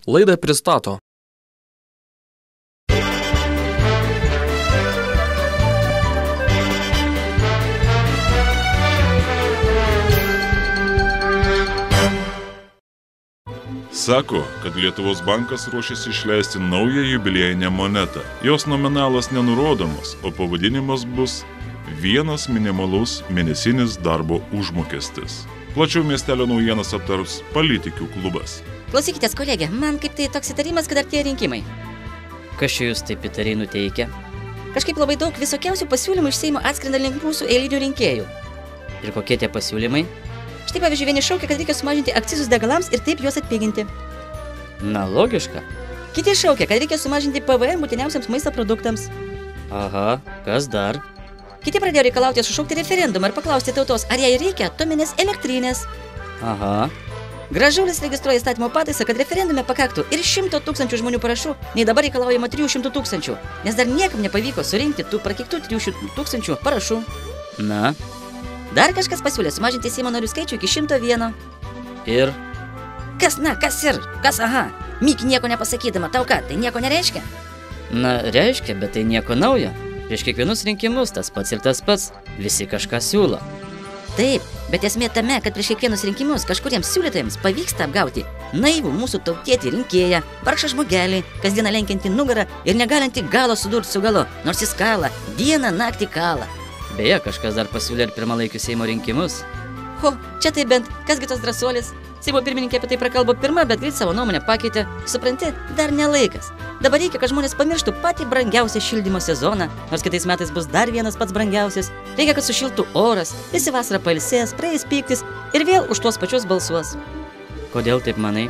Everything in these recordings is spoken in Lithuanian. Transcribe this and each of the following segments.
Laidą pristato Sako, kad Lietuvos bankas ruošiasi išleisti naują jubiliejinę monetą. Jos nominalas nenurodomas, o pavadinimas bus vienas minimalus mėnesinis darbo užmokestis. Plačiau miestelio naujienas aptars Politikių klubas. Klausykitės, kolegė, man kaip tai toks įtarimas, kad artėja rinkimai. Kas čia jūs taip įtariai nuteikia? Kažkaip labai daug visokiausių pasiūlymų iš Seimo atskrenda link mūsų eilinių rinkėjų. Ir kokie tie pasiūlymai? Štai pavyzdžiui, vieni šaukia, kad reikia sumažinti akcizus degalams ir taip juos atpiginti. Na, logiška. Kiti šaukia, kad reikia sumažinti PVM būtiniausiams maisto produktams. Aha, kas dar? Kiti pradėjo reikalauti sušaukti referendumą ir paklausti tautos, ar jai reikia atominės elektrinės. Aha. Gražulis registruoja įstatymo pataisą, kad referendume pakaktų ir 100 000 žmonių parašų, nei dabar reikalaujama 300 000, nes dar niekam nepavyko surinkti tų prakeiktų 300 000 parašų. Na? Dar kažkas pasiūlė sumažinti Seimo narių skaičių iki 101. Ir? Kas na, kas ir? Kas aha? Myki nieko nepasakydama, tau ką, tai nieko nereiškia? Na, reiškia, bet tai nieko naujo. Prieš kiekvienus rinkimus tas pats ir tas pats. Visi kažką siūlo. Taip, bet esmė tame, kad prieš kiekvienus rinkimus kažkuriems siūlytojams pavyksta apgauti naivų mūsų tautietį rinkėją, vargšą žmogelį, kasdieną lenkiantį nugarą ir negalintį galo sudurti su galu, nors jis kala, dieną naktį kala. Beje, kažkas dar pasiūlė ir pirmalaikius Seimo rinkimus. Ho, čia tai bent, kasgi tos drąsuolis? Seimo pirmininkė apie tai prakalbo pirma, bet greit savo nuomonę pakeitė. Supranti, dar ne laikas. Dabar reikia, kad žmonės pamirštų patį brangiausią šildymo sezoną, nors kitais metais bus dar vienas pats brangiausias. Reikia, kad sušiltų oras, visi vasarą pailsės, praeis pyktis ir vėl už tuos pačius balsuos. Kodėl taip manai?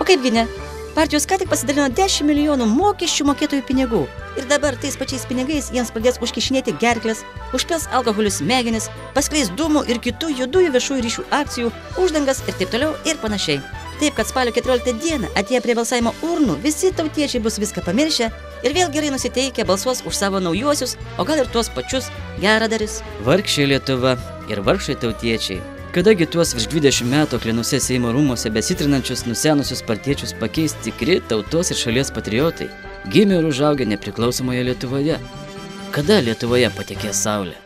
O kaipgi ne? Partijos ką tik pasidalino 10 milijonų mokesčių mokėtojų pinigų. Ir dabar tais pačiais pinigais jiems pradės užkišinėti gerklės, užpils alkoholių smegenis, paskleis dūmų ir kitų juodųjų viešųjų ryšių akcijų, uždangas ir taip toliau ir panašiai. Taip, kad spalio 14 dieną atėję prie balsavimo urnų visi tautiečiai bus viską pamiršę ir vėl gerai nusiteikę balsuos už savo naujuosius, o gal ir tuos pačius geradaris. Vargšė Lietuva ir vargšai tautiečiai. Kadagi tuos virš 20 metų aklinuose Seimo rūmuose besitrinančius nusenusius partiečius pakeis tikri tautos ir šalies patriotai, gimė ir užaugę nepriklausomoje Lietuvoje. Kada Lietuvoje patekės saulė?